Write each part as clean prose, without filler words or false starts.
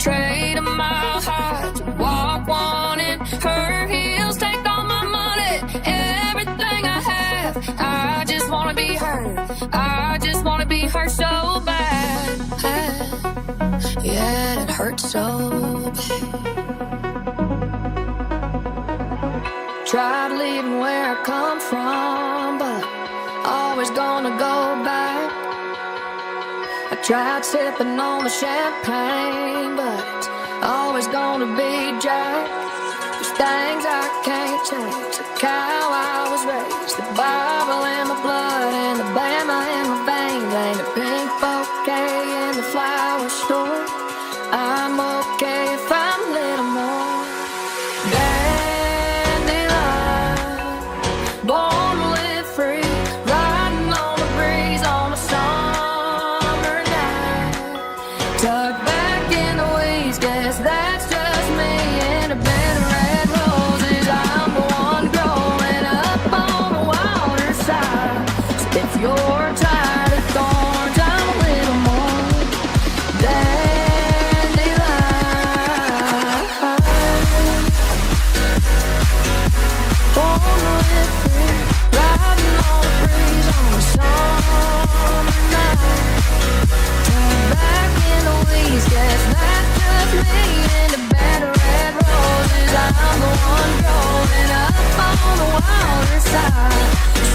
trade in my heart to walk one in her heels. Take all my money, everything I have. I just wanna be her. I just wanna be her so bad. Yeah, it hurts so bad. Tried leaving where I come from, but always gonna go back. I tried sipping on the champagne, but it's always gonna be Jack. There's things I can't change, like how I was raised, the Bible in my blood and the Bama in my veins, ain't a pink bouquet in the flower store. I'm okay if I'm a little more dandelion, born to live free, riding on the breeze on a summer night. Tucked back in the weeds, guess that's just me in a bed of red roses. I'm the one growing up on the water side. So if you're tired of thorns, I'm a little more born to live free, riding on the breeze on a summer night. Turn back in the weeds, guess that's just me in the bed of red roses. I'm the one growing up on the wilder side.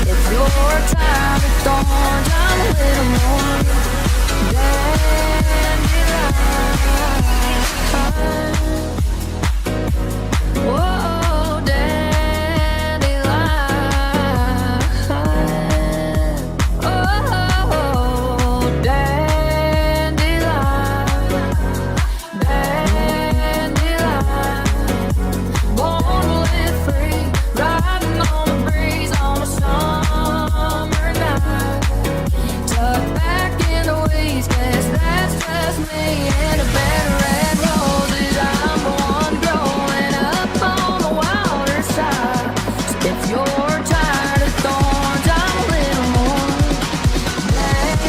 If you're tired of thorns, I'm a little more dandelion. Whoa, dandelion. Oh, dandelion. Dandelion. Born to live free, riding on the breeze on a summer night. Tucked back in the weeds, guess that's just me in a bed of red roses. I'm the one growing up on the wilder side. So if you're tired of thorns, I'm a little more dandelion.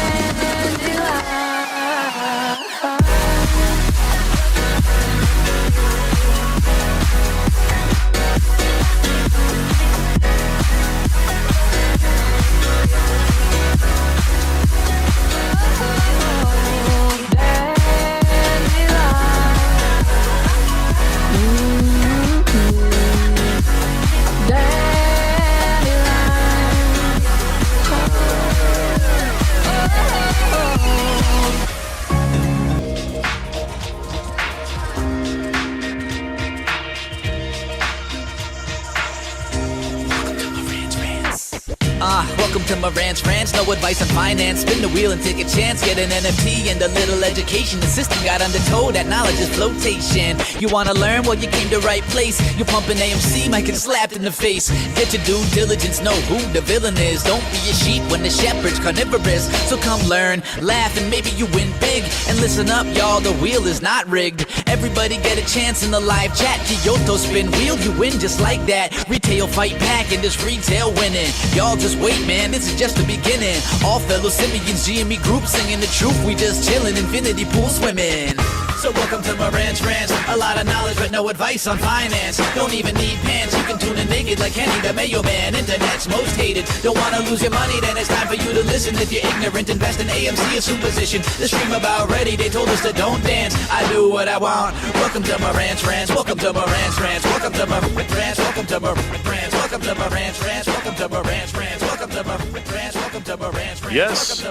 Welcome to Marantz Rantz, no advice on finance. Spin the wheel and take a chance. Get an NFT and a little education. The system got undertow, that knowledge is flotation. You wanna learn? Well, you came to right place. You're pumping AMC, might get slapped in the face. Get your due diligence, know who the villain is. Don't be a sheep when the shepherd's carnivorous. So come learn, laugh, and maybe you win big. And listen up, y'all, the wheel is not rigged. Everybody get a chance in the live chat. Kyoto spin wheel, you win just like that. Retail fight back and this retail winning. Y'all just wait, man, this is just the beginning. All fellow simians, GME group singing the truth. We just chillin', infinity pool swimming. So welcome to Marantz Rantz. A lot of knowledge but no advice on finance. Don't even need pants, you can tune in naked like Henny the Mayo Man. Internet's most hated. Don't wanna lose your money, then it's time for you to listen. If you're ignorant, invest in AMC or Superposition. The stream about ready, they told us to don't dance. I do what I want. Welcome to Marantz Rantz. Welcome to Marantz Rantz. Welcome to Marantz Rantz. Welcome to Marantz Rantz. Welcome to Marantz Rantz. Welcome to Marantz Rantz. Welcome to Marantz Rantz. Welcome to Marantz Rantz. Yes.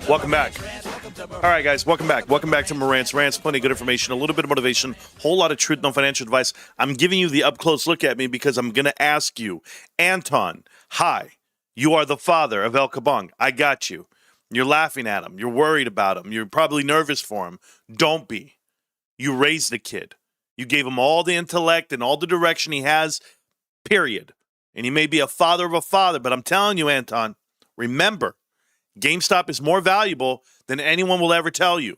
Welcome back. All right, guys, welcome back. Welcome back to Marantz Rantz. Plenty of good information, a little bit of motivation, whole lot of truth, no financial advice. I'm giving you the up-close look at me because I'm going to ask you, Anton, hi, you are the father of El Kabong. I got you. You're laughing at him. You're worried about him. You're probably nervous for him. Don't be. You raised the kid. You gave him all the intellect and all the direction he has, period. And he may be a father of a father, but I'm telling you, Anton, remember, GameStop is more valuable than anyone will ever tell you.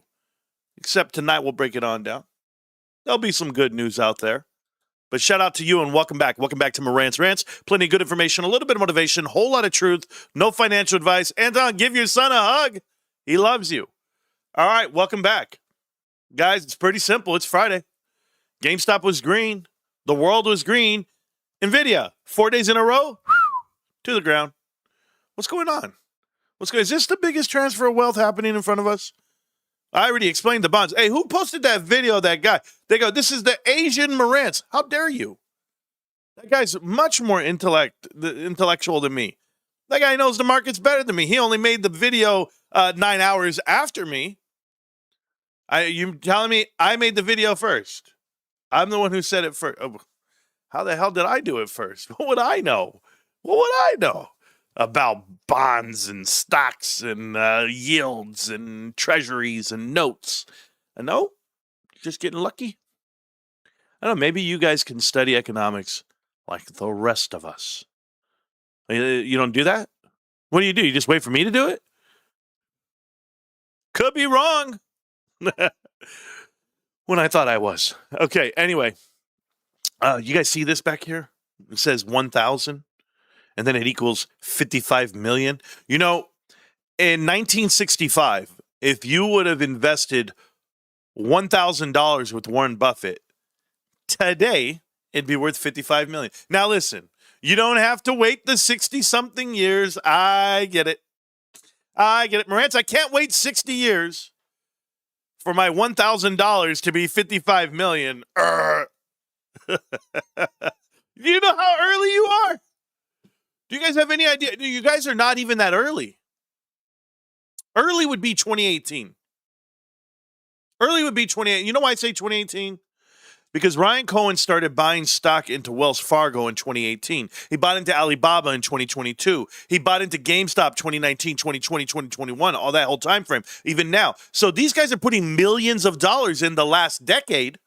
Except tonight we'll break it on down. There'll be some good news out there. But shout out to you and welcome back. Welcome back to Marantz Rantz. Plenty of good information, a little bit of motivation, whole lot of truth, no financial advice. Anton, give your son a hug. He loves you. All right, welcome back. Guys, it's pretty simple. It's Friday. GameStop was green. The world was green. NVIDIA, 4 days in a row, to the ground. What's going on? Is this the biggest transfer of wealth happening in front of us? I already explained the bonds. Hey, who posted that video of that guy? They go, this is the Asian Marantz. How dare you? That guy's much more intellectual than me. That guy knows the market's better than me. He only made the video 9 hours after me. You telling me I made the video first? I'm the one who said it first. Oh, how the hell did I do it first? What would I know? What would I know about bonds and stocks and yields and treasuries and notes? No, just getting lucky. I don't know. Maybe you guys can study economics like the rest of us. You don't do that? What do? You just wait for me to do it? Could be wrong. When I thought I was. Okay, anyway. You guys see this back here? It says 1,000, and then it equals 55 million. You know, in 1965, if you would have invested $1,000 with Warren Buffett, today it'd be worth 55 million. Now listen, you don't have to wait the 60-something years. I get it. Marantz, I can't wait 60 years for my $1,000 to be 55 million. Do you know how early you are? Do you guys have any idea? You guys are not even that early. Early would be 2018. You know why I say 2018? Because Ryan Cohen started buying stock into Wells Fargo in 2018. He bought into Alibaba in 2022. He bought into GameStop 2019, 2020, 2021, all that whole time frame, even now. So these guys are putting millions of dollars in the last decade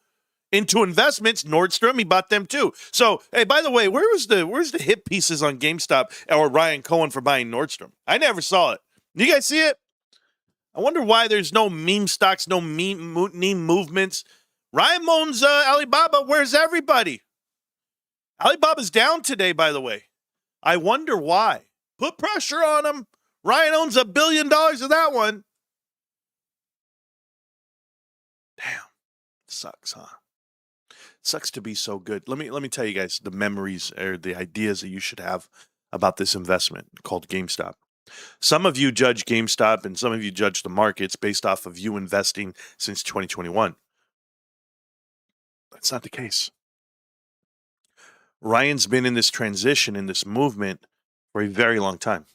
into investments. Nordstrom, he bought them too. So, hey, by the way, where's the hit pieces on GameStop or Ryan Cohen for buying Nordstrom? I never saw it. You guys see it? I wonder why there's no meme stocks, no meme movements. Ryan owns Alibaba. Where's everybody? Alibaba's down today, by the way. I wonder why. Put pressure on him. Ryan owns $1 billion of that one. Damn. Sucks, huh? Sucks to be so good. Let me tell you guys the memories or the ideas that you should have about this investment called GameStop. Some of you judge GameStop and some of you judge the markets based off of you investing since 2021. That's not the case. Ryan's been in this transition, in this movement for a very long time.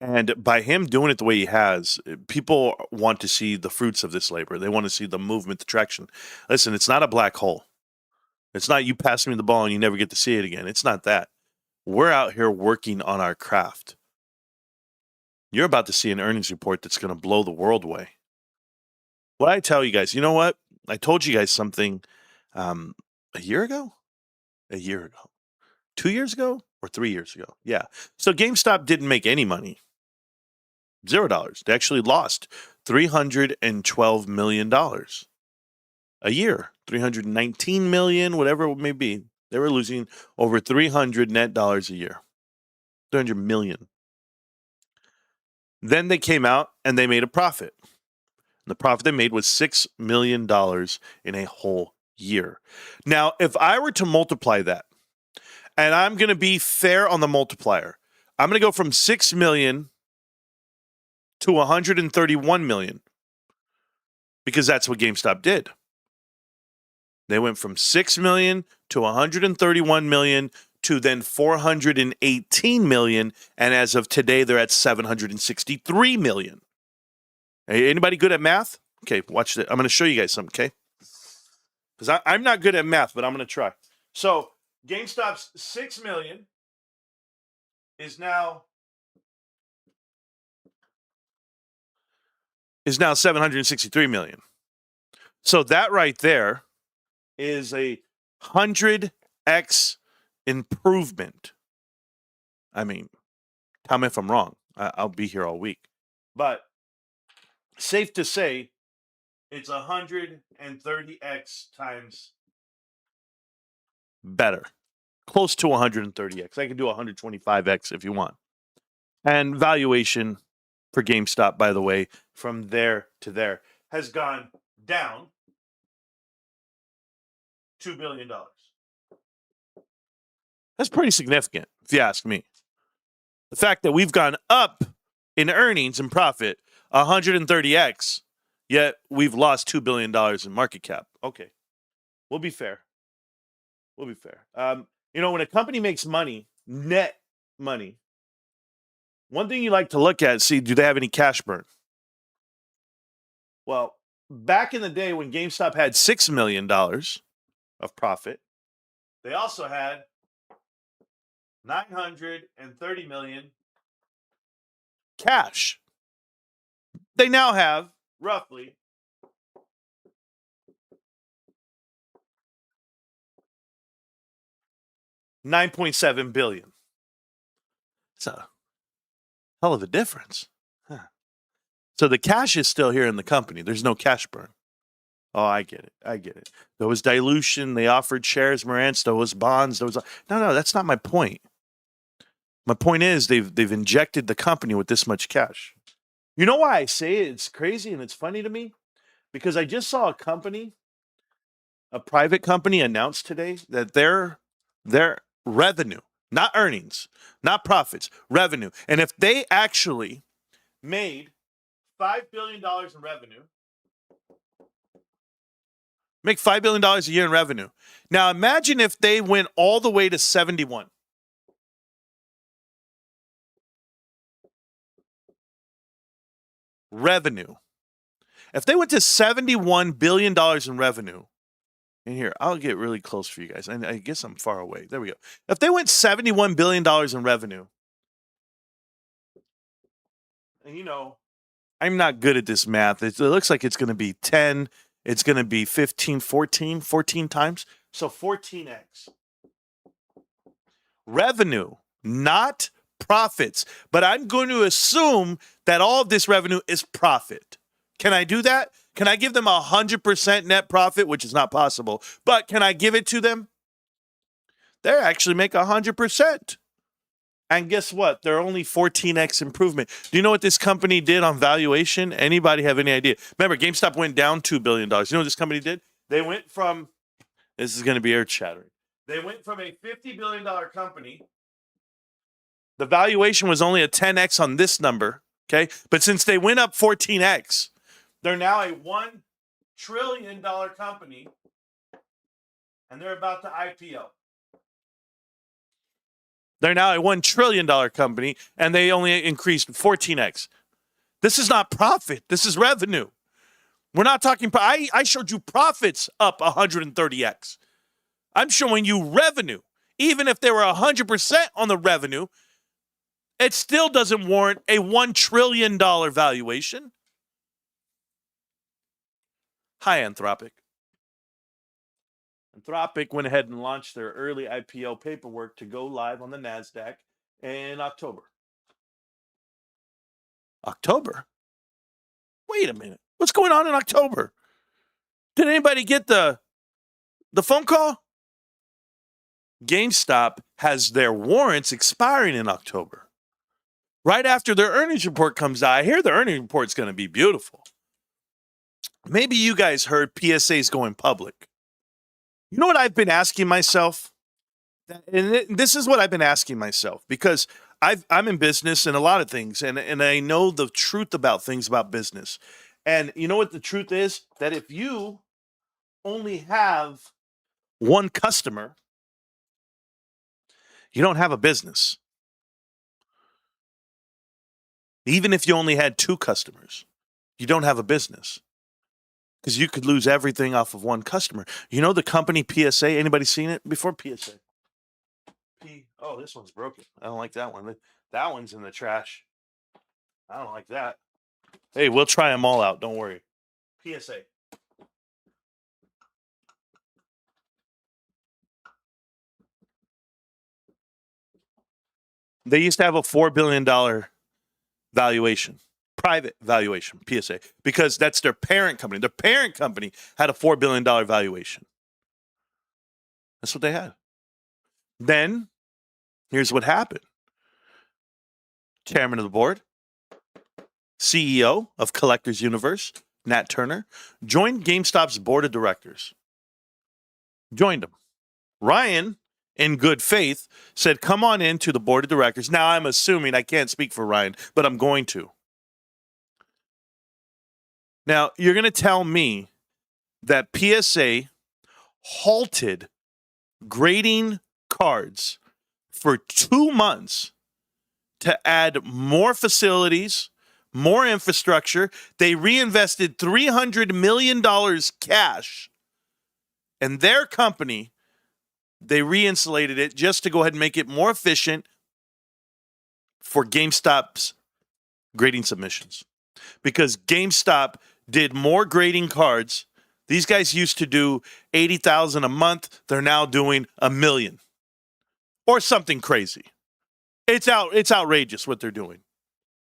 And by him doing it the way he has, people want to see the fruits of this labor. They want to see the movement, the traction. Listen, it's not a black hole. It's not you pass me the ball and you never get to see it again. It's not that. We're out here working on our craft. You're about to see an earnings report that's going to blow the world away. What I tell you guys, you know what? I told you guys something a year ago? 2 years ago? Or 3 years ago? Yeah. So GameStop didn't make any money. $0. They actually lost $312 million a year. 319 million, whatever it may be. They were losing over 300 net dollars a year. 300 million. Then they came out and they made a profit. The profit they made was $6 million in a whole year. Now, if I were to multiply that, and I'm going to be fair on the multiplier, I'm going to go from 6 million to 131 million because that's what GameStop did. They went from 6 million to 131 million to then 418 million. And as of today, they're at 763 million. Anybody good at math? Okay, watch this. I'm going to show you guys something, okay? Because I'm not good at math, but I'm going to try. So GameStop's 6 million is now 763 million. So that right there is a 100x improvement. I mean, tell me if I'm wrong. I'll be here all week. But safe to say, it's 130x times better. Close to 130x. I can do 125x if you want. And valuation for GameStop, by the way, from there to there, has gone down $2 billion. That's pretty significant, if you ask me. The fact that we've gone up in earnings and profit 130x, yet we've lost $2 billion in market cap. Okay, we'll be fair. We'll be fair. When a company makes money, net money, one thing you like to look at is see, do they have any cash burn? Well, back in the day when GameStop had $6 million of profit, they also had $930 million cash. They now have roughly $9.7 billion. It's a hell of a difference. Huh. So the cash is still here in the company. There's no cash burn. Oh, I get it. There was dilution. They offered shares, Marantz. There was bonds. No, that's not my point. My point is they've injected the company with this much cash. You know why I say it? It's crazy and it's funny to me? Because I just saw a private company announce today that their revenue, not earnings, not profits, revenue. And if they actually made $5 billion in revenue, make $5 billion a year in revenue. Now imagine if they went all the way to 71. Revenue. If they went to $71 billion in revenue, and here, I'll get really close for you guys. And I guess I'm far away. There we go. If they went $71 billion in revenue, and I'm not good at this math. It looks like it's going to be 10. It's going to be 15, 14 times. So 14x. Revenue, not profits. But I'm going to assume that all of this revenue is profit. Can I do that? Can I give them 100% net profit, which is not possible, but can I give it to them? They actually make 100%. And guess what? They're only 14x improvement. Do you know what this company did on valuation? Anybody have any idea? Remember, GameStop went down $2 billion. You know what this company did? They went from, this is going to be earth-shattering. They went from a $50 billion company. The valuation was only a 10x on this number, okay? But since they went up 14x, they're now a $1 trillion company, and they're about to IPO. They're now a $1 trillion company, and they only increased 14x. This is not profit. This is revenue. We're not talking. I showed you profits up 130x. I'm showing you revenue. Even if they were 100% on the revenue, it still doesn't warrant a $1 trillion valuation. Hi, Anthropic. Anthropic went ahead and launched their early IPO paperwork to go live on the NASDAQ in October. October? Wait a minute. What's going on in October? Did anybody get the phone call? GameStop has their warrants expiring in October. Right after their earnings report comes out. I hear the earnings report's going to be beautiful. Maybe you guys heard PSA's going public. You know what I've been asking myself? And this is what I've been asking myself because I'm in business and a lot of things, and I know the truth about things about business. And you know what the truth is? That if you only have one customer, you don't have a business. Even if you only had two customers, you don't have a business. Because you could lose everything off of one customer. You know the company PSA? Anybody seen it before? PSA. Oh, this one's broken. I don't like that one. That one's in the trash. I don't like that. Hey, we'll try them all out. Don't worry. PSA. They used to have a $4 billion valuation. Private valuation, PSA, because that's their parent company. Their parent company had a $4 billion valuation. That's what they had. Then, here's what happened. Chairman of the board, CEO of Collectors Universe, Nat Turner, joined GameStop's board of directors. Joined them. Ryan, in good faith, said, come on into the board of directors. Now, I'm assuming, I can't speak for Ryan, but I'm going to. Now, you're going to tell me that PSA halted grading cards for 2 months to add more facilities, more infrastructure. They reinvested $300 million cash in their company. They reinsulated it just to go ahead and make it more efficient for GameStop's grading submissions. Because GameStop did more grading cards. These guys used to do 80,000 a month. They're now doing 1 million or something crazy. It's outrageous what they're doing.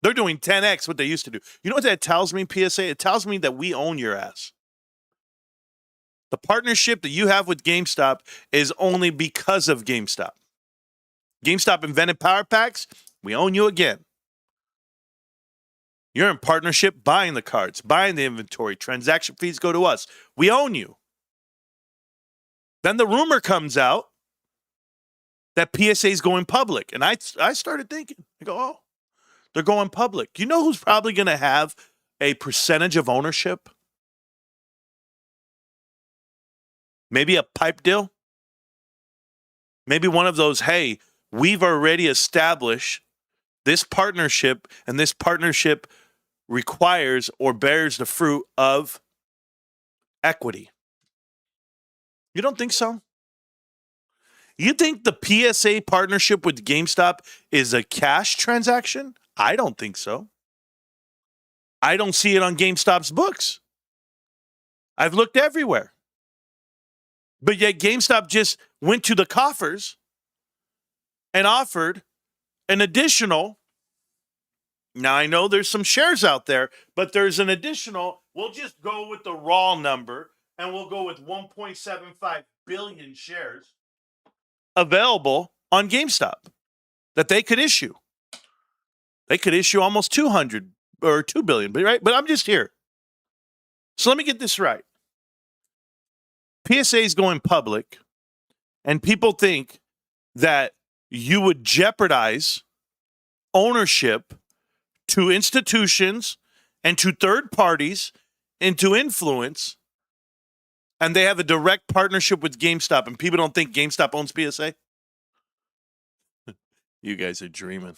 They're doing 10x what they used to do. You know what that tells me, PSA? It tells me that we own your ass. The partnership that you have with GameStop is only because of GameStop. GameStop invented Power Packs. We own you again. You're in partnership buying the cards, buying the inventory. Transaction fees go to us. We own you. Then the rumor comes out that PSA is going public. And I started thinking, I go, oh, they're going public. You know who's probably going to have a percentage of ownership? Maybe a pipe deal? Maybe one of those, hey, we've already established this partnership, and this partnership requires or bears the fruit of equity. You don't think so? You think the PSA partnership with GameStop is a cash transaction? I don't think so. I don't see it on GameStop's books. I've looked everywhere. But yet GameStop just went to the coffers and offered an additional. Now, I know there's some shares out there, but there's an additional. We'll just go with the raw number, and we'll go with 1.75 billion shares available on GameStop that they could issue. They could issue almost 200 or 2 billion, right? But I'm just here. So let me get this right. PSA is going public, and people think that you would jeopardize ownership to institutions and to third parties and to influence, and they have a direct partnership with GameStop, and people don't think GameStop owns PSA? You guys are dreaming.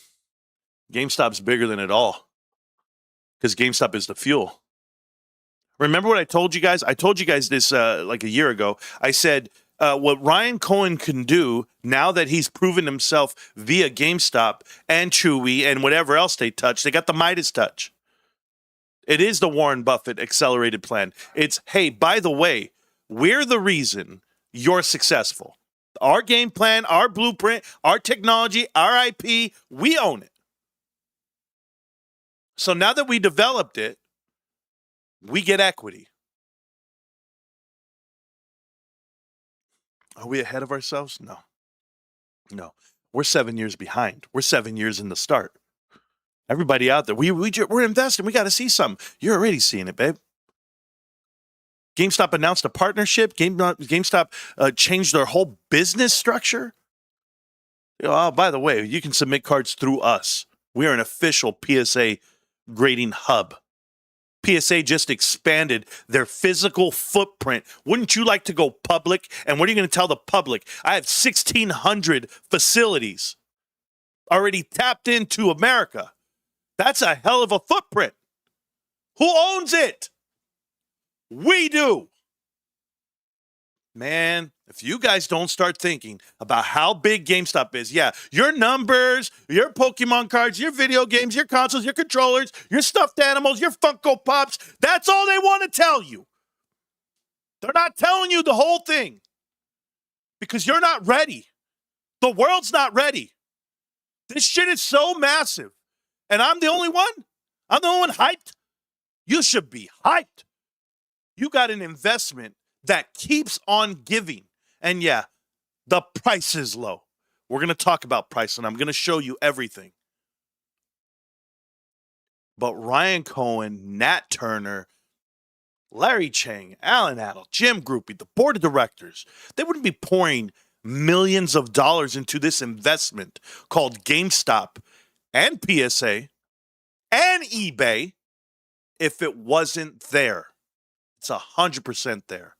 GameStop's bigger than it all because GameStop is the fuel. Remember what I told you guys? I told you guys this like a year ago. I said what Ryan Cohen can do now that he's proven himself via GameStop and Chewy and whatever else they touch. They got the Midas touch. It is the Warren Buffett accelerated plan. It's, hey, by the way, we're the reason you're successful. Our game plan, our blueprint, our technology, our IP, we own it. So now that we developed it, we get equity. Are we ahead of ourselves? No. We're 7 years behind. We're 7 years in the start. Everybody out there, we're investing. We got to see something. You're already seeing it, babe. GameStop announced a partnership. GameStop changed their whole business structure. Oh, by the way, you can submit cards through us. We are an official PSA grading hub. PSA just expanded their physical footprint. Wouldn't you like to go public? And what are you going to tell the public? I have 1,600 facilities already tapped into America. That's a hell of a footprint. Who owns it? We do. Man, if you guys don't start thinking about how big GameStop is, yeah, your numbers, your Pokemon cards, your video games, your consoles, your controllers, your stuffed animals, your Funko Pops, that's all they want to tell you. They're not telling you the whole thing because you're not ready. The world's not ready. This shit is so massive, and I'm the only one? I'm the only one hyped? You should be hyped. You got an investment that keeps on giving. And yeah, the price is low. We're going to talk about price, and I'm going to show you everything. But Ryan Cohen, Nat Turner, Larry Chang, Alan Adel, Jim Groupie, the board of directors, they wouldn't be pouring millions of dollars into this investment called GameStop and PSA and eBay if it wasn't there. It's 100% there.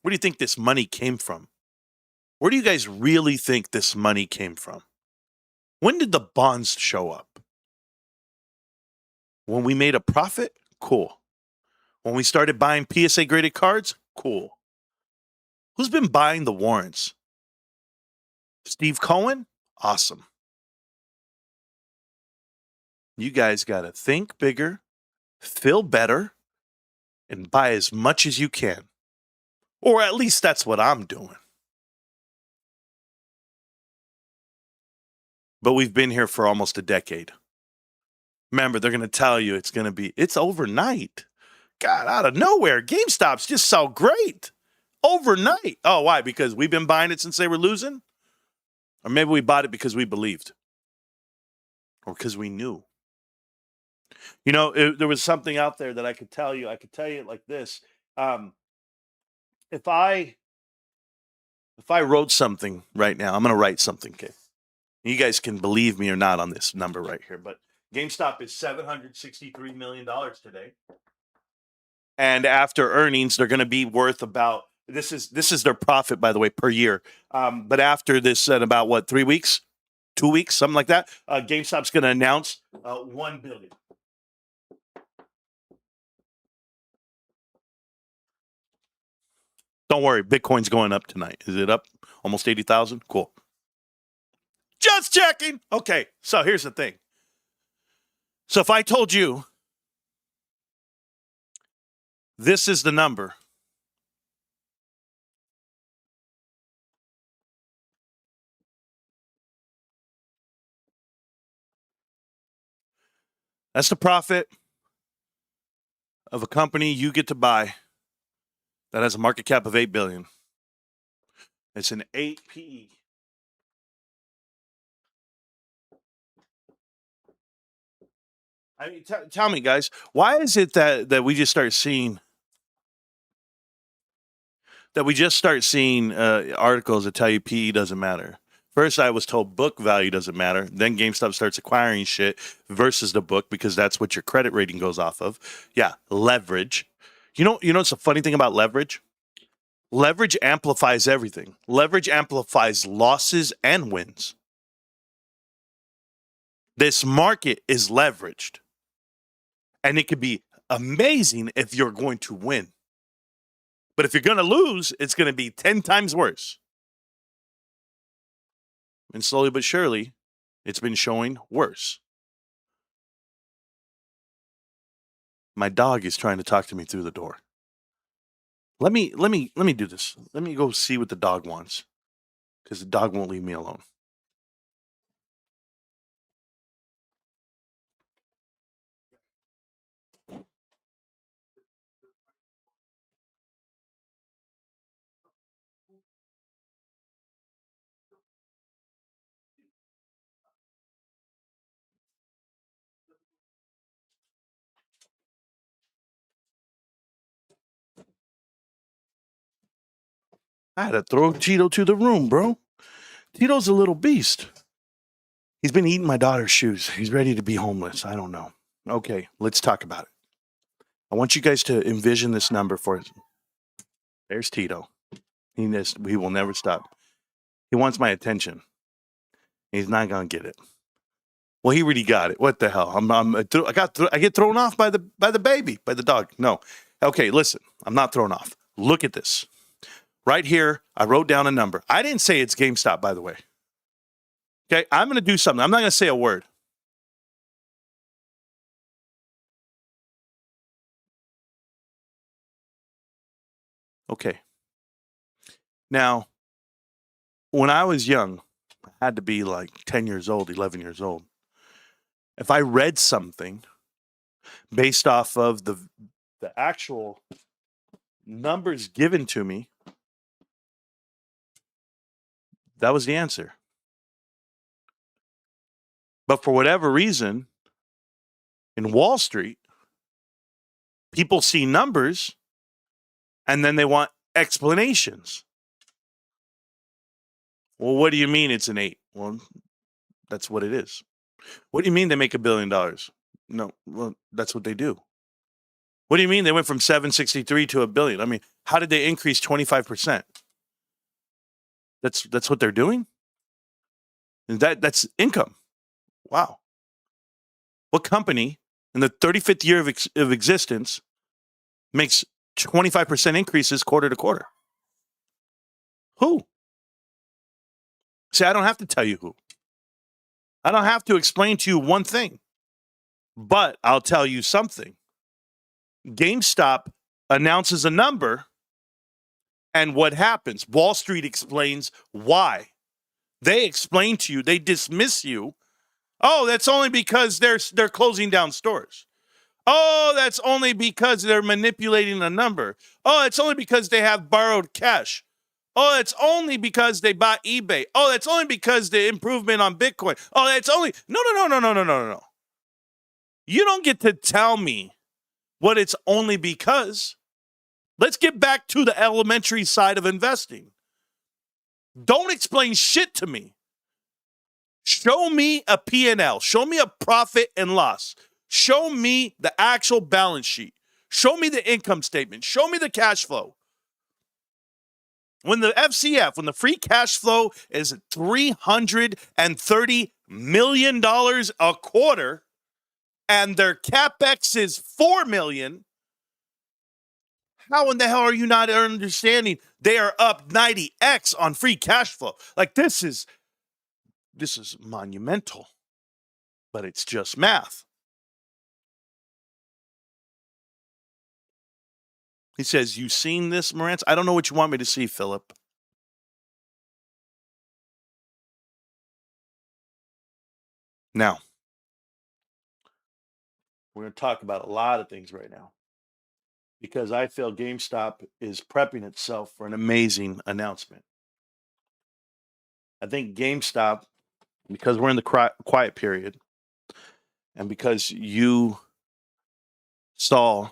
Where do you think this money came from? Where do you guys really think this money came from? When did the bonds show up? When we made a profit? Cool. When we started buying PSA graded cards? Cool. Who's been buying the warrants? Steve Cohen? Awesome. You guys got to think bigger, feel better, and buy as much as you can. Or at least that's what I'm doing. But we've been here for almost a decade. Remember, they're going to tell you it's overnight. God, out of nowhere, GameStop's just so great. Overnight. Oh, why? Because we've been buying it since they were losing? Or maybe we bought it because we believed. Or because we knew. You know, there was something out there that I could tell you. I could tell you it like this. If I wrote something right now, I'm going to write something, okay? You guys can believe me or not on this number right here, but GameStop is $763 million today. And after earnings, they're going to be worth about, this is their profit, by the way, per year. But after this, in about what, 3 weeks, 2 weeks, something like that, GameStop's going to announce $1 billion. Don't worry, Bitcoin's going up tonight. Is it up almost 80,000? Cool. Just checking. Okay, so here's the thing. So if I told you this is the number, that's the profit of a company you get to buy that has a market cap of $8 billion. It's an 8 PE. I mean, tell me, guys, why is it that we just start seeing articles that tell you PE doesn't matter? First, I was told book value doesn't matter. Then GameStop starts acquiring shit versus the book because that's what your credit rating goes off of. Yeah, leverage. You know what's the funny thing about leverage? Leverage amplifies everything. Leverage amplifies losses and wins. This market is leveraged. And it could be amazing if you're going to win. But if you're going to lose, it's going to be 10 times worse. And slowly but surely, it's been showing worse. My dog is trying to talk to me through the door. Let me do this. Let me go see what the dog wants. Because the dog won't leave me alone. I had to throw Tito to the room, bro. Tito's a little beast. He's been eating my daughter's shoes. He's ready to be homeless. I don't know. Okay, let's talk about it. I want you guys to envision this number for us. There's Tito. He will never stop. He wants my attention. He's not gonna get it. Well, he already got it. What the hell? I get thrown off by the baby, by the dog. No. Okay, listen. I'm not thrown off. Look at this. Right here, I wrote down a number. I didn't say it's GameStop, by the way. Okay, I'm gonna do something. I'm not gonna say a word. Okay. Now, when I was young, I had to be like 10 years old, 11 years old. If I read something based off of the actual numbers given to me, that was the answer. But for whatever reason, in Wall Street, People see numbers and then they want explanations. Well, what do you mean it's an 8? Well, that's what it is. What do you mean they make $1 billion? No, well, that's what they do. What do you mean they went from 763 to $1 billion? I mean, how did they increase 25%? That's what they're doing? And that's income. Wow. What company in the 35th year of existence makes 25% increases quarter to quarter? Who? See, I don't have to tell you who. I don't have to explain to you one thing. But I'll tell you something. GameStop announces a number, and what happens? Wall Street explains why. They explain to you, they dismiss you. Oh, that's only because they're closing down stores. Oh, that's only because they're manipulating a number. Oh, it's only because they have borrowed cash. Oh, it's only because they bought eBay. Oh, it's only because the improvement on Bitcoin. Oh, it's only no. You don't get to tell me what it's only because. Let's get back to the elementary side of investing. Don't explain shit to me. Show me a P&L. Show me a profit and loss. Show me the actual balance sheet. Show me the income statement. Show me the cash flow. When the FCF, when the free cash flow is $330 million a quarter and their CapEx is $4 million, how in the hell are you not understanding they are up 90x on free cash flow? Like this is monumental, but it's just math. He says, you seen this, Marantz? I don't know what you want me to see, Philip. Now, we're going to talk about a lot of things right now because I feel GameStop is prepping itself for an amazing announcement. I think GameStop, because we're in the quiet period and because you saw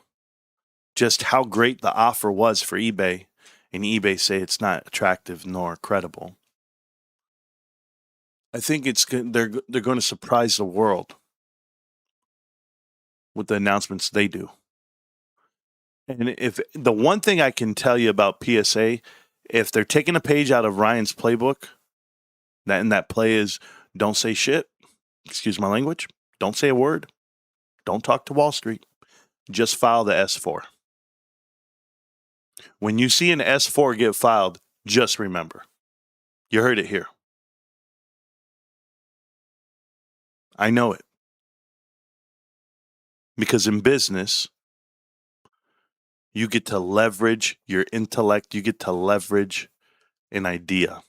just how great the offer was for eBay, and eBay say it's not attractive nor credible. I think they're going to surprise the world with the announcements they do. And if the one thing I can tell you about PSA, if they're taking a page out of Ryan's playbook, that play is don't say shit. Excuse my language. Don't say a word. Don't talk to Wall Street. Just file the S4. When you see an S4 get filed, just remember, you heard it here. I know it. Because in business, you get to leverage your intellect. You get to leverage an idea.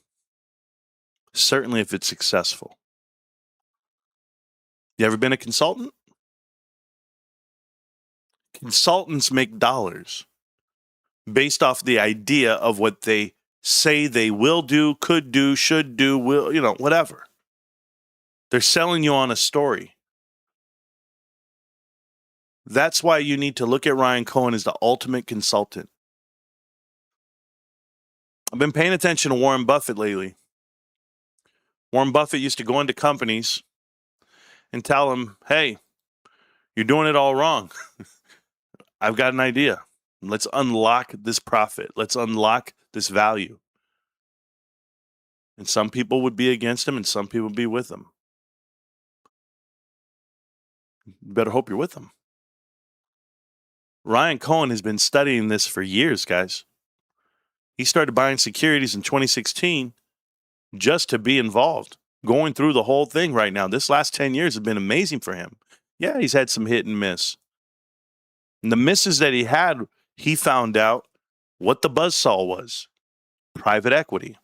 Certainly if it's successful. You ever been a consultant? Consultants make dollars based off the idea of what they say they will do, could do, should do, will, whatever. They're selling you on a story. That's why you need to look at Ryan Cohen as the ultimate consultant. I've been paying attention to Warren Buffett lately. Warren Buffett used to go into companies and tell them, hey, you're doing it all wrong. I've got an idea. Let's unlock this profit. Let's unlock this value. And some people would be against him and some people would be with him. You better hope you're with him. Ryan Cohen has been studying this for years, guys. He started buying securities in 2016 just to be involved, going through the whole thing right now. This last 10 years have been amazing for him. Yeah, he's had some hit and miss. And the misses that he had, he found out what the buzzsaw was. Private equity.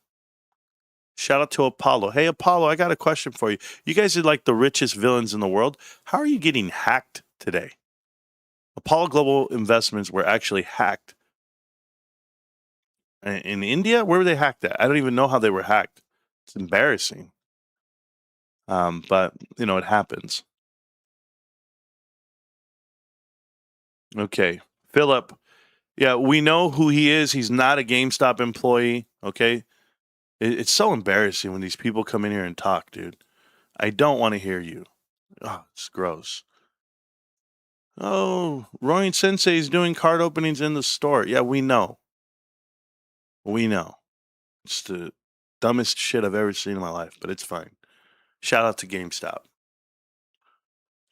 Shout out to Apollo. Hey, Apollo, I got a question for you. You guys are like the richest villains in the world. How are you getting hacked today? Apollo Global Investments were actually hacked. In India? Where were they hacked at? I don't even know how they were hacked. It's embarrassing. But, it happens. Okay. Philip, yeah, we know who he is. He's not a GameStop employee, okay? It's so embarrassing when these people come in here and talk, dude. I don't want to hear you. Oh, it's gross. Oh, Royan Sensei is doing card openings in the store. Yeah, we know. We know. It's the dumbest shit I've ever seen in my life, but it's fine. Shout out to GameStop.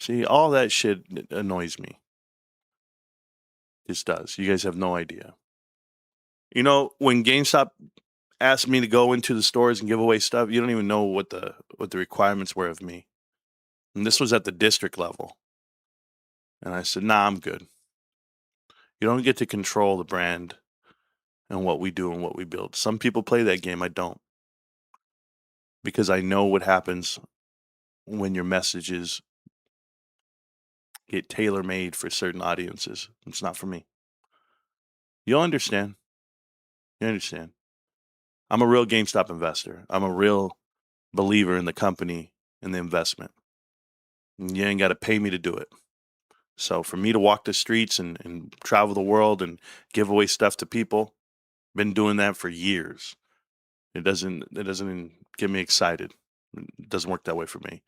See, all that shit annoys me. Just does. You guys have no idea. You know, when GameStop asked me to go into the stores and give away stuff, you don't even know what the requirements were of me. And this was at the district level. And I said, nah, I'm good. You don't get to control the brand and what we do and what we build. Some people play that game. I don't. Because I know what happens when your messages get tailor-made for certain audiences. It's not for me. You'll understand. You understand. I'm a real GameStop investor. I'm a real believer in the company and the investment. And you ain't got to pay me to do it. So for me to walk the streets and travel the world and give away stuff to people, been doing that for years. It doesn't get me excited. It doesn't work that way for me.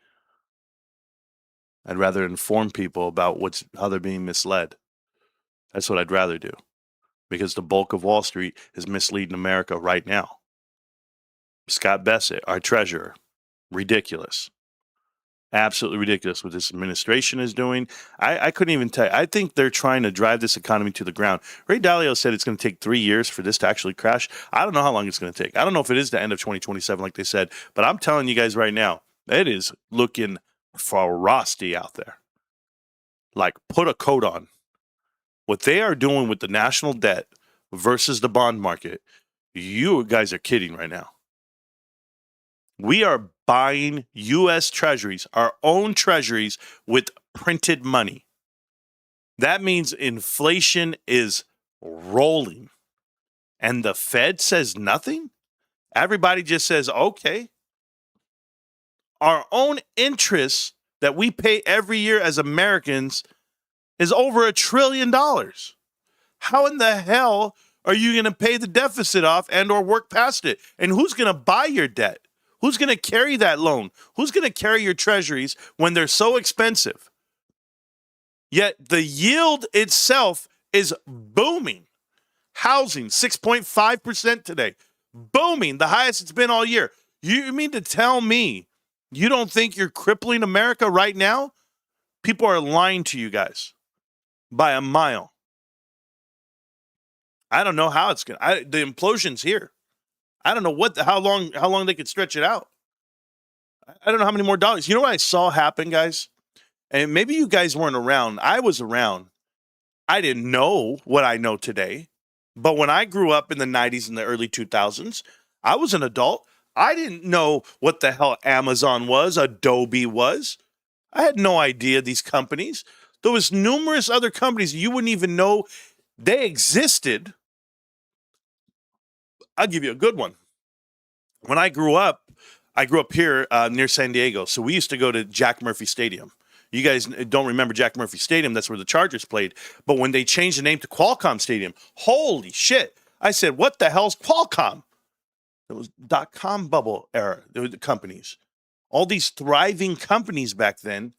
I'd rather inform people about how they're being misled. That's what I'd rather do. Because the bulk of Wall Street is misleading America right now. Scott Bessett, our treasurer, ridiculous. Absolutely ridiculous what this administration is doing. I couldn't even tell you. I think they're trying to drive this economy to the ground. Ray Dalio said it's going to take 3 years for this to actually crash. I don't know how long it's going to take. I don't know if it is the end of 2027 like they said, but I'm telling you guys right now, it is looking frosty out there. Like, put a coat on. What they are doing with the national debt versus the bond market, you guys are kidding right now. We are buying U.S. treasuries, our own treasuries, with printed money. That means inflation is rolling. And the Fed says nothing? Everybody just says, okay. Our own interest that we pay every year as Americans is over $1 trillion. How in the hell are you going to pay the deficit off and or work past it? And who's going to buy your debt? Who's going to carry that loan? Who's going to carry your treasuries when they're so expensive? Yet the yield itself is booming. Housing, 6.5% today. Booming, the highest it's been all year. You mean to tell me you don't think you're crippling America right now? People are lying to you guys by a mile. I don't know how it's going to. The implosion's here. I don't know how long they could stretch it out. I don't know how many more dollars. You know what I saw happen, guys? And maybe you guys weren't around. I was around. I didn't know what I know today. But when I grew up in the 90s and the early 2000s, I was an adult. I didn't know what the hell Amazon was, Adobe was. I had no idea these companies. There was numerous other companies you wouldn't even know they existed. I'll give you a good one. When I grew up here near San Diego. So we used to go to Jack Murphy Stadium. You guys don't remember Jack Murphy Stadium. That's where the Chargers played. But when they changed the name to Qualcomm Stadium, holy shit. I said, what the hell's Qualcomm? It was .com bubble era. There were the companies. All these thriving companies back then,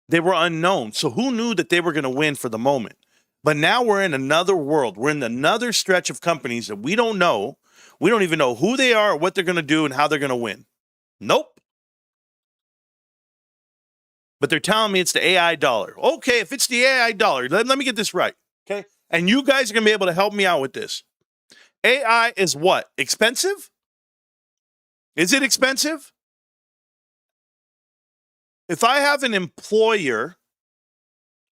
they were unknown. So who knew that they were going to win for the moment? But now we're in another world. We're in another stretch of companies that we don't know. We don't even know who they are, or what they're going to do, and how they're going to win. Nope. But they're telling me it's the AI dollar. Okay, if it's the AI dollar, let me get this right. Okay? And you guys are going to be able to help me out with this. AI is what? Expensive? Is it expensive? If I have an employer,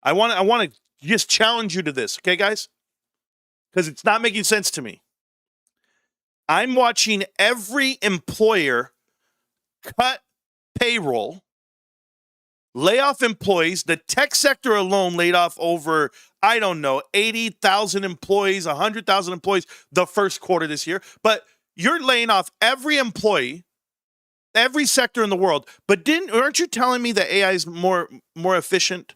I want to just challenge you to this, okay, guys? Because it's not making sense to me. I'm watching every employer cut payroll, lay off employees. The tech sector alone laid off over, 80,000 employees, 100,000 employees the first quarter this year. But you're laying off every employee, every sector in the world. But aren't you telling me that AI is more efficient?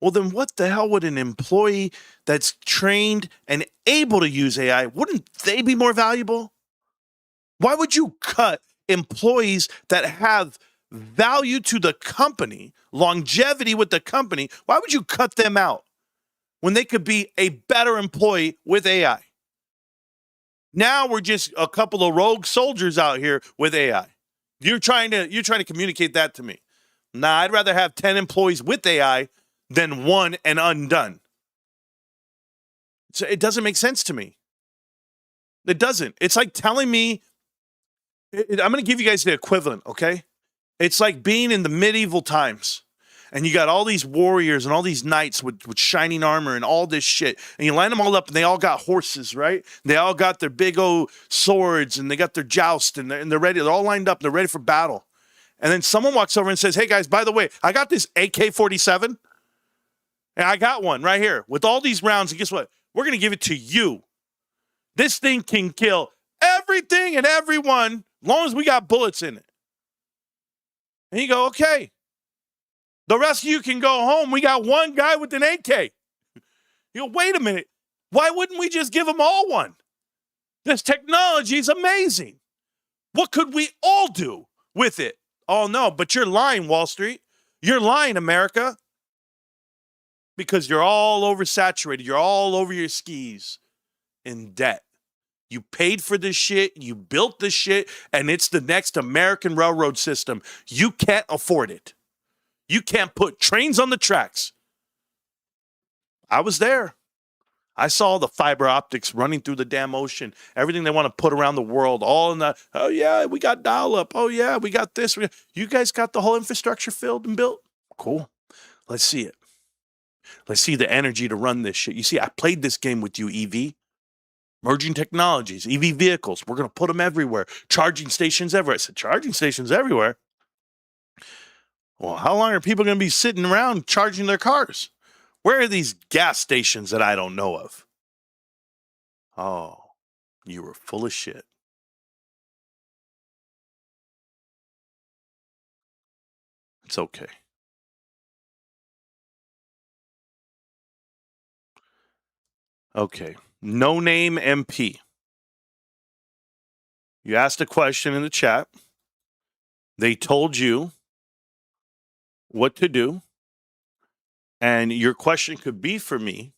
Well, then what the hell would an employee that's trained and able to use AI, wouldn't they be more valuable? Why would you cut employees that have value to the company, longevity with the company? Why would you cut them out when they could be a better employee with AI? Now we're just a couple of rogue soldiers out here with AI. You're trying to communicate that to me. Nah, I'd rather have 10 employees with AI than one and undone. So it doesn't make sense to me. It doesn't. It's like telling me, I'm going to give you guys the equivalent, okay? It's like being in the medieval times, and you got all these warriors and all these knights with shining armor and all this shit, and you line them all up, and they all got horses, right? They all got their big old swords, and they got their joust, and they're ready. They're all lined up, and they're ready for battle. And then someone walks over and says, hey, guys, by the way, I got this AK-47, and I got one right here with all these rounds, and guess what? We're going to give it to you. This thing can kill everything and everyone as long as we got bullets in it. And you go, okay. The rest of you can go home. We got one guy with an AK. You go, wait a minute. Why wouldn't we just give them all one? This technology is amazing. What could we all do with it? Oh, no, but you're lying, Wall Street. You're lying, America. Because you're all oversaturated. You're all over your skis in debt. You paid for this shit. You built this shit. And it's the next American railroad system. You can't afford it. You can't put trains on the tracks. I was there. I saw the fiber optics running through the damn ocean. Everything they want to put around the world. All in the, oh yeah, we got dial-up. Oh yeah, we got this. You guys got the whole infrastructure filled and built? Cool. Let's see it. Let's see the energy to run this shit. You see, I played this game with you, EV. Merging technologies, EV vehicles. We're going to put them everywhere. Charging stations everywhere. I said, charging stations everywhere? Well, how long are people going to be sitting around charging their cars? Where are these gas stations that I don't know of? Oh, you were full of shit. It's okay. Okay. No name MP. You asked a question in the chat. They told you what to do. And your question could be for me,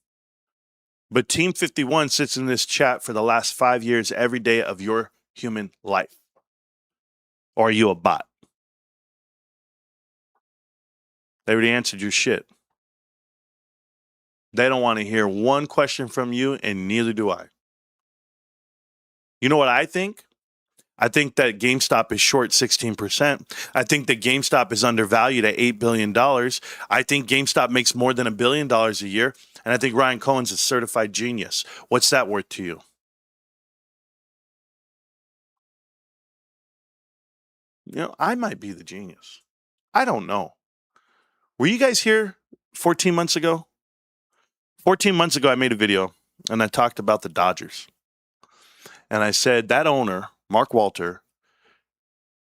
but Team 51 sits in this chat for the last 5 years every day of your human life. Or are you a bot? They already answered your shit. They don't want to hear one question from you, and neither do I. You know what I think? I think that GameStop is short 16%. I think that GameStop is undervalued at $8 billion. I think GameStop makes more than $1 billion a year. And I think Ryan Cohen's a certified genius. What's that worth to you? You know, I might be the genius. I don't know. Were you guys here 14 months ago? 14 months ago, I made a video and I talked about the Dodgers. And I said that owner, Mark Walter,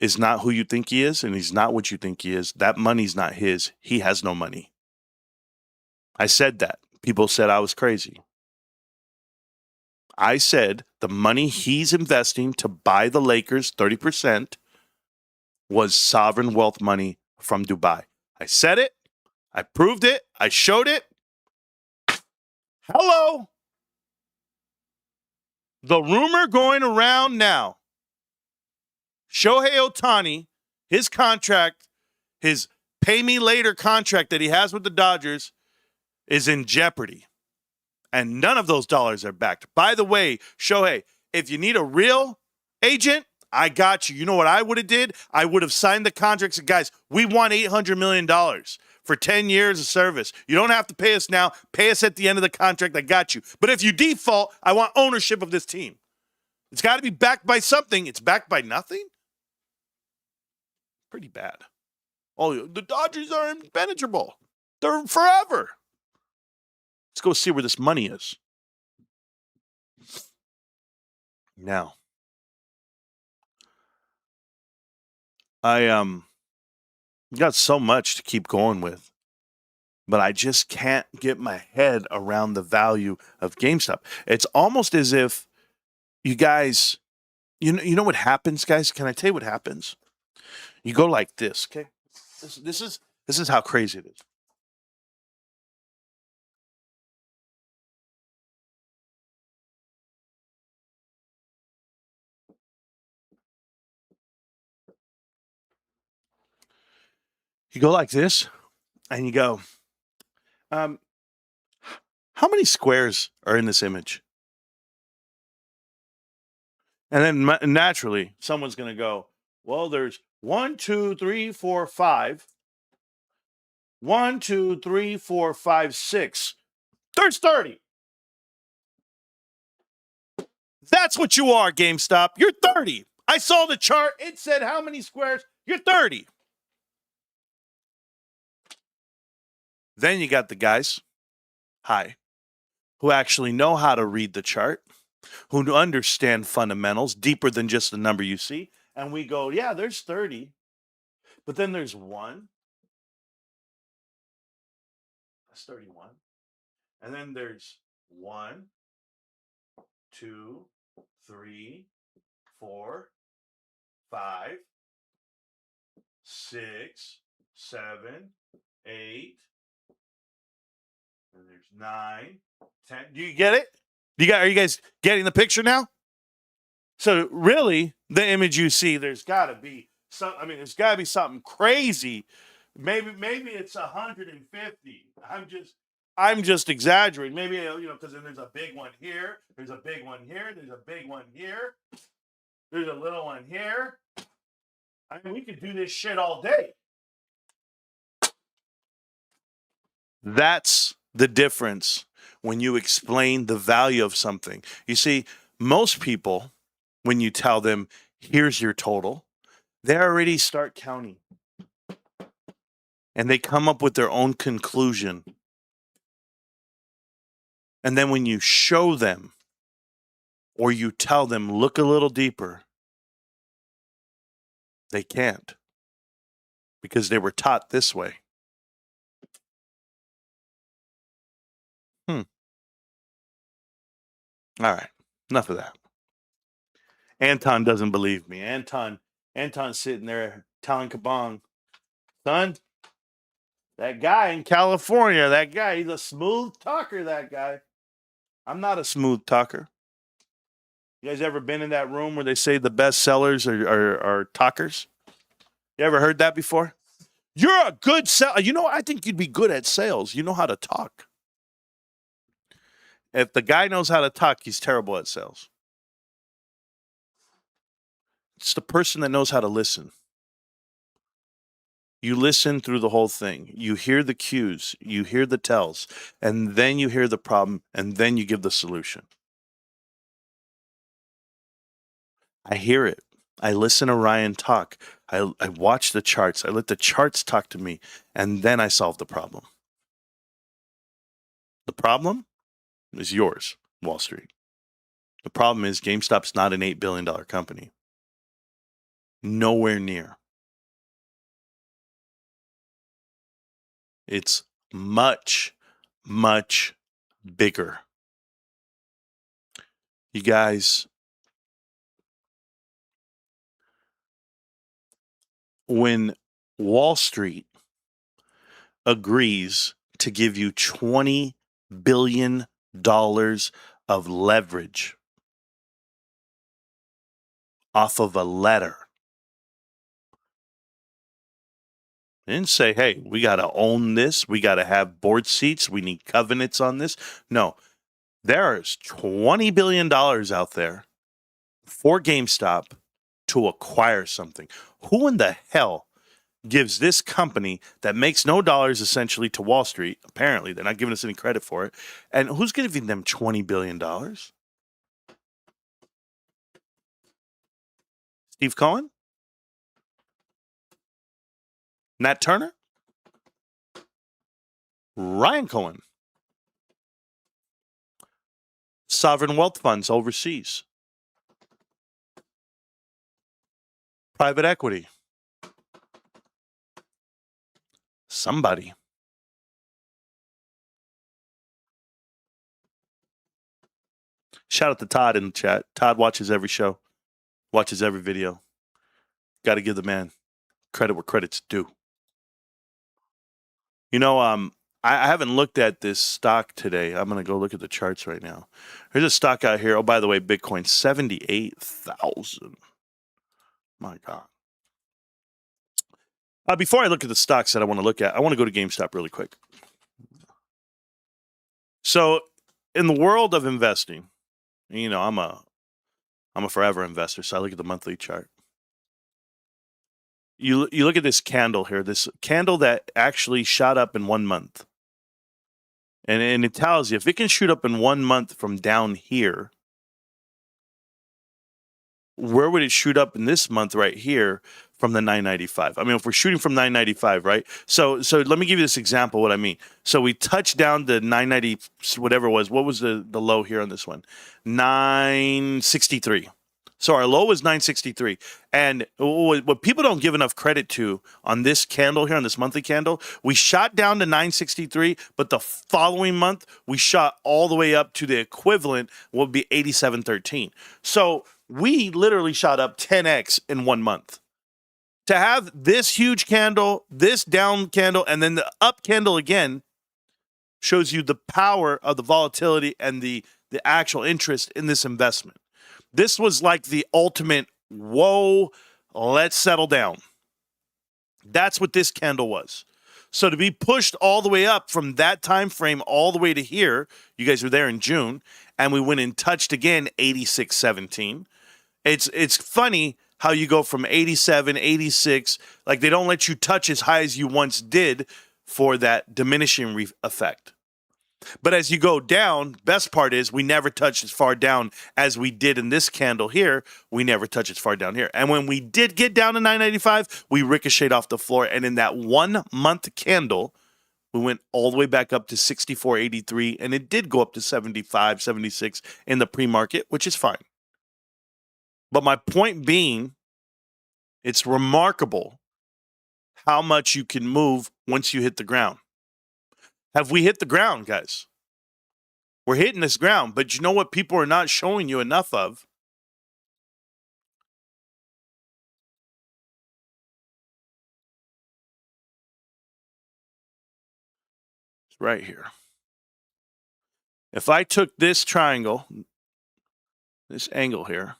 is not who you think he is, and he's not what you think he is. That money's not his. He has no money. I said that. People said I was crazy. I said the money he's investing to buy the Lakers, 30%, was sovereign wealth money from Dubai. I said it. I proved it. I showed it. Hello. The rumor going around now, Shohei Ohtani, his contract, his pay me later contract that he has with the Dodgers is in jeopardy. And none of those dollars are backed. By the way, Shohei, if you need a real agent, I got you. You know what I would have did? I would have signed the contracts. And guys, we want $800 million for 10 years of service. You don't have to pay us now. Pay us at the end of the contract. I got you. But if you default, I want ownership of this team. It's got to be backed by something. It's backed by nothing? Pretty bad. Oh, the Dodgers are impenetrable. They're forever. Let's go see where this money is. Now, I got so much to keep going with, but I just can't get my head around the value of GameStop. It's almost as if you guys, you know what happens, guys? Can I tell you what happens? You go like this, okay? This is how crazy it is. You go like this, and you go, um, how many squares are in this image? And then naturally, someone's going to go, well, there's 1, 2, 3, 4, 5. 1, 2, 3, 4, 5, 6. There's 30. That's what you are, GameStop. You're 30. I saw the chart. It said how many squares? You're 30. Then you got the guys, who actually know how to read the chart, who understand fundamentals deeper than just the number you see. And we go, yeah, there's 30. But then there's 1. That's 31. And then there's 1, 2, 3, 4, 5, 6, 7, 8. And there's 9, 10. Do you get it? Are you guys getting the picture now? So really, the image you see, there's got to be there's got to be something crazy. Maybe it's 150. I'm just exaggerating. Maybe because then there's a big one here. There's a big one here. There's a big one here. There's a little one here. I mean, we could do this shit all day. That's the difference when you explain the value of something. You see, most people, when you tell them, here's your total, they already start counting. And they come up with their own conclusion. And then when you show them or you tell them, look a little deeper, they can't because they were taught this way. All right, enough of that. Anton doesn't believe me. Anton's sitting there telling Kabong, son, that guy in California, he's a smooth talker, that guy. I'm not a smooth talker. You guys ever been in that room where they say the best sellers are talkers? You ever heard that before? You're a good seller. I think you'd be good at sales. You know how to talk. If the guy knows how to talk, he's terrible at sales. It's the person that knows how to listen. You listen through the whole thing. You hear the cues, you hear the tells, and then you hear the problem, and then you give the solution. I hear it. I listen to Ryan talk. I watch the charts. I let the charts talk to me, and then I solve the problem. The problem is yours, Wall Street. The problem is GameStop's not an $8 billion company. Nowhere near. It's much, much bigger. You guys, when Wall Street agrees to give you $20 billion of leverage off of a letter, they didn't say, hey, we got to own this. We got to have board seats. We need covenants on this. No, there's $20 billion out there for GameStop to acquire something. Who in the hell gives this company that makes no dollars essentially to Wall Street? Apparently, they're not giving us any credit for it. And who's giving them $20 billion? Steve Cohen? Nat Turner? Ryan Cohen? Sovereign wealth funds overseas? Private equity? Somebody. Shout out to Todd in the chat. Todd watches every show, watches every video. Got to give the man credit where credit's due. You know, I haven't looked at this stock today. I'm going to go look at the charts right now. There's a stock out here. Oh, by the way, Bitcoin, 78,000. My God. Before I look at the stocks that I want to look at, I want to go to GameStop really quick. So, in the world of investing, you know, I'm a forever investor, so I look at the monthly chart. You look at this candle here, this candle that actually shot up in 1 month. And it tells you if it can shoot up in 1 month from down here, where would it shoot up in this month right here from the 995? I mean, if we're shooting from 995, right? So let me give you this example what I mean. So we touched down to 990, whatever it was. What was the low here on this one? 963. So our low was 963. And what people don't give enough credit to on this candle here, on this monthly candle, we shot down to 963, but the following month, we shot all the way up to the equivalent, what would be 8713. So we literally shot up 10x in 1 month. To have this huge candle, this down candle, and then the up candle again shows you the power of the volatility and the actual interest in this investment. This was like the ultimate, whoa, let's settle down. That's what this candle was. So to be pushed all the way up from that time frame all the way to here, you guys were there in June, and we went and touched again 86.17. It's funny how you go from 87, 86, like they don't let you touch as high as you once did for that diminishing effect. But as you go down, best part is we never touched as far down as we did in this candle here. We never touched as far down here. And when we did get down to 995, we ricocheted off the floor. And in that 1 month candle, we went all the way back up to 64.83. And it did go up to 75, 76 in the pre-market, which is fine. But my point being, it's remarkable how much you can move once you hit the ground. Have we hit the ground, guys? We're hitting this ground, but you know what people are not showing you enough of? It's right here. If I took this triangle, this angle here,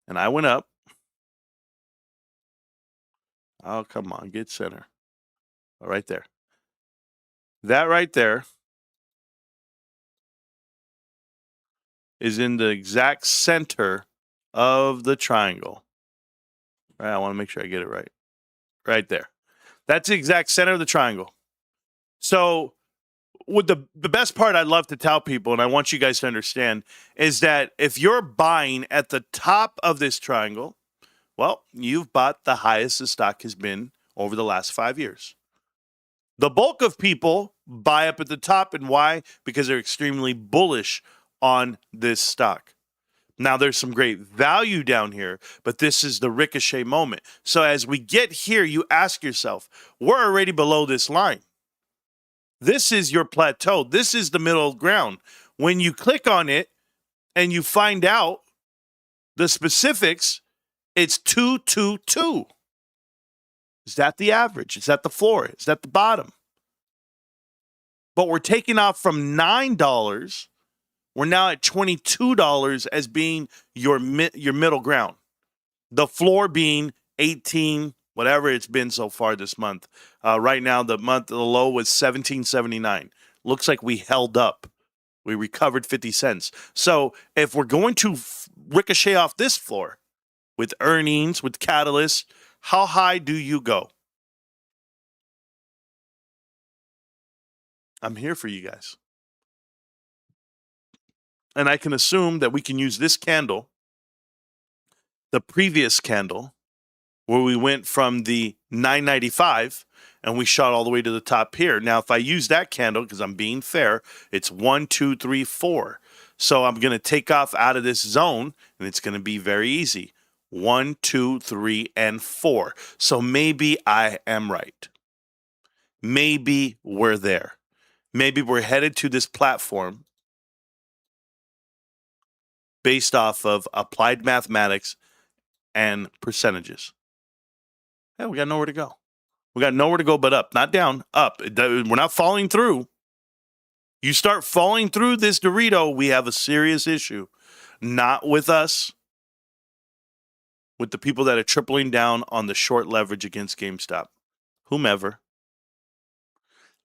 and I went up, oh, come on, get center. Oh, right there. That right there is in the exact center of the triangle. Right, I want to make sure I get it right. Right there. That's the exact center of the triangle. So with the best part I'd love to tell people, and I want you guys to understand, is that if you're buying at the top of this triangle, well, you've bought the highest the stock has been over the last 5 years. The bulk of people buy up at the top, and why? Because they're extremely bullish on this stock. Now, there's some great value down here, but this is the ricochet moment. So as we get here, you ask yourself, we're already below this line. This is your plateau. This is the middle ground. When you click on it and you find out the specifics, it's 222. Is that the average? Is that the floor? Is that the bottom? But we're taking off from $9. We're now at $22 as being your middle ground. The floor being 18, whatever it's been so far this month. Right now, the low was 17.79. Looks like we held up. We recovered 50 cents. So if we're going to ricochet off this floor with earnings, with catalysts, how high do you go? I'm here for you guys. And I can assume that we can use this candle, the previous candle, where we went from the 995 and we shot all the way to the top here. Now, if I use that candle, because I'm being fair, it's 1, 2, 3, 4. So I'm going to take off out of this zone, and it's going to be very easy. 1, 2, 3, and 4. So maybe I am right. Maybe we're there. Maybe we're headed to this platform based off of applied mathematics and percentages. Yeah, we got nowhere to go. We got nowhere to go but up, not down, up. We're not falling through. You start falling through this Dorito, we have a serious issue. Not with us, with the people that are tripling down on the short leverage against GameStop. Whomever.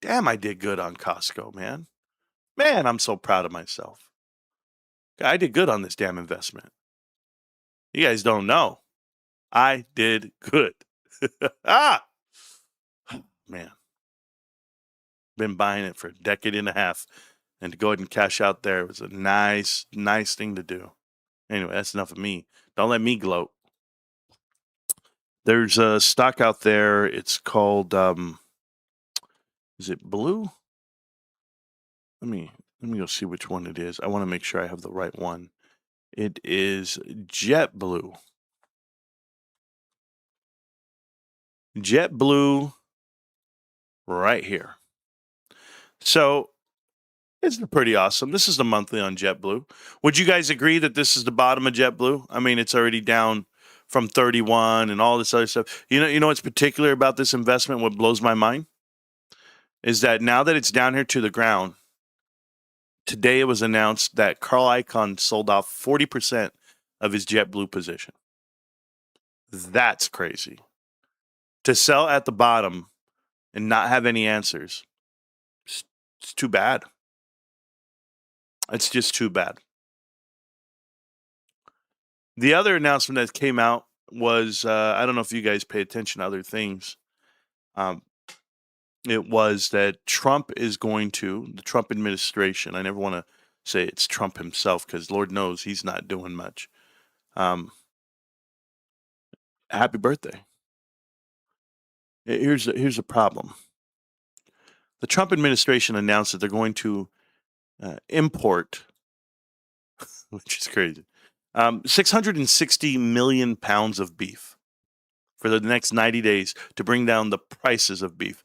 Damn, I did good on Costco, man. Man, I'm so proud of myself. I did good on this damn investment. You guys don't know. I did good. Man. Been buying it for a decade and a half. And to go ahead and cash out there was a nice thing to do. Anyway, that's enough of me. Don't let me gloat. There's a stock out there. It's called, is it Blue? Let me go see which one it is. I want to make sure I have the right one. It is JetBlue. JetBlue right here. So it's pretty awesome. This is the monthly on JetBlue. Would you guys agree that this is the bottom of JetBlue? I mean, it's already down from 31 and all this other stuff. You know what's particular about this investment? What blows my mind is that now that it's down here to the ground, today it was announced that Carl Icahn sold off 40% of his JetBlue position. That's crazy. To sell at the bottom and not have any answers, it's too bad. It's just too bad. The other announcement that came out was, I don't know if you guys pay attention to other things. It was that the Trump administration, I never want to say it's Trump himself because Lord knows he's not doing much. Happy birthday. Here's a problem. The Trump administration announced that they're going to import, which is crazy, 660 million pounds of beef for the next 90 days to bring down the prices of beef.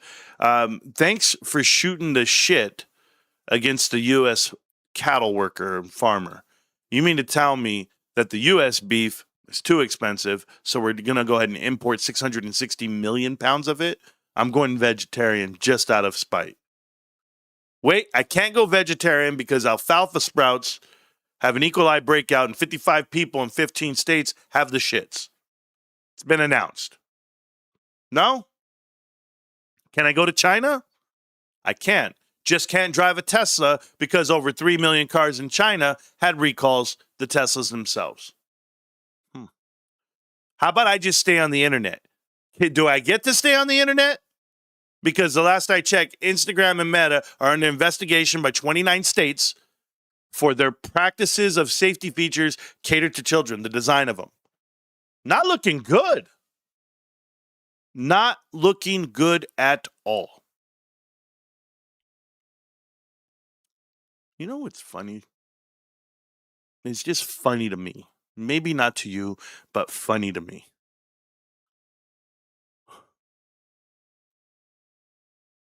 Thanks for shooting the shit against the U.S. cattle worker and farmer. You mean to tell me that the U.S. beef is too expensive, so we're going to go ahead and import 660 million pounds of it? I'm going vegetarian just out of spite. Wait, I can't go vegetarian because alfalfa sprouts have an E. coli breakout and 55 people in 15 states have the shits. It's been announced. No? Can I go to China? I can't. Just can't drive a Tesla because over 3 million cars in China had recalls, the Teslas themselves. How about I just stay on the internet? Do I get to stay on the internet? Because the last I checked, Instagram and Meta are under investigation by 29 states for their practices of safety features catered to children, the design of them. Not looking good. Not looking good at all. You know what's funny? It's just funny to me. Maybe not to you, but funny to me.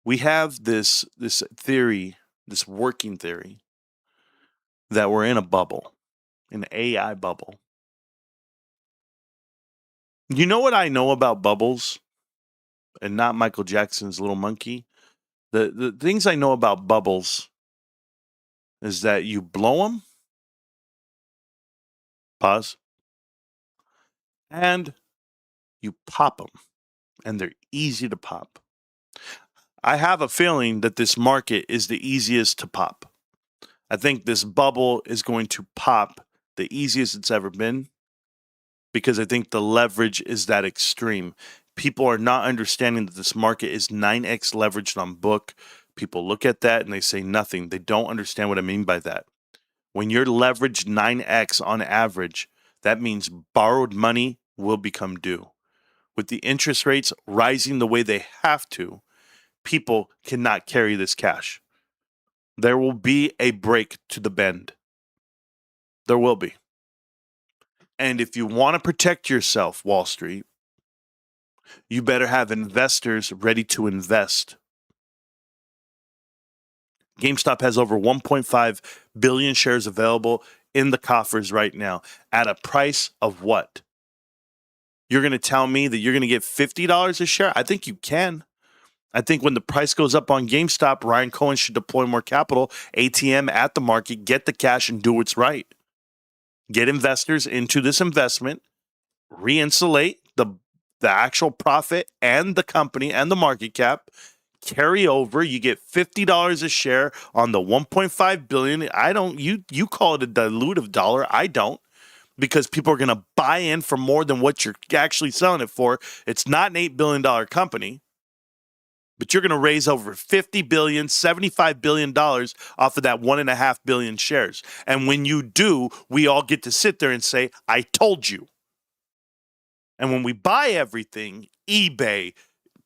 We have this theory, this working theory, that we're in a bubble, an AI bubble. You know what I know about bubbles? And not Michael Jackson's Little Monkey? The things I know about bubbles is that you blow them, pause, and you pop them, and they're easy to pop. I have a feeling that this market is the easiest to pop. I think this bubble is going to pop the easiest it's ever been because I think the leverage is that extreme. People are not understanding that this market is 9x leveraged on book. People look at that and they say nothing. They don't understand what I mean by that. When you're leveraged 9x on average, that means borrowed money will become due. With the interest rates rising the way they have to, people cannot carry this cash. There will be a break to the bend. There will be. And if you want to protect yourself, Wall Street, you better have investors ready to invest. GameStop has over 1.5 billion shares available. in the coffers right now at a price of what? You're going to tell me that you're going to get $50 a share? I think you can. I think when the price goes up on GameStop, Ryan Cohen should deploy more capital, ATM at the market, get the cash and do what's right. Get investors into this investment, re-insulate the actual profit and the company and the market cap, carry over, you get $50 a share on the 1.5 billion. I don't, you call it a dilutive dollar. I don't, because people are going to buy in for more than what you're actually selling it for. It's not an $8 billion company, but you're going to raise over $50 billion, $75 billion off of that 1.5 billion shares. And when you do, we all get to sit there and say, I told you. And when we buy everything, eBay,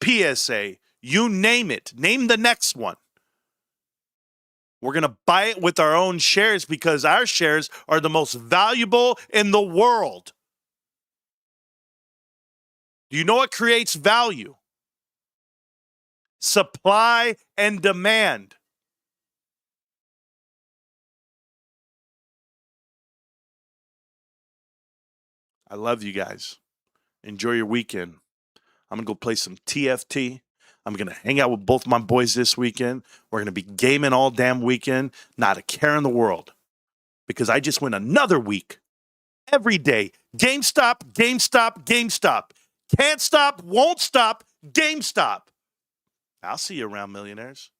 PSA, you name it, name the next one, we're going to buy it with our own shares because our shares are the most valuable in the world. Do you know what creates value? Supply and demand. I love you guys. Enjoy your weekend. I'm going to go play some TFT. I'm going to hang out with both my boys this weekend. We're going to be gaming all damn weekend. Not a care in the world. Because I just went another week. Every day. GameStop, GameStop, GameStop. Can't stop, won't stop, GameStop. I'll see you around, millionaires.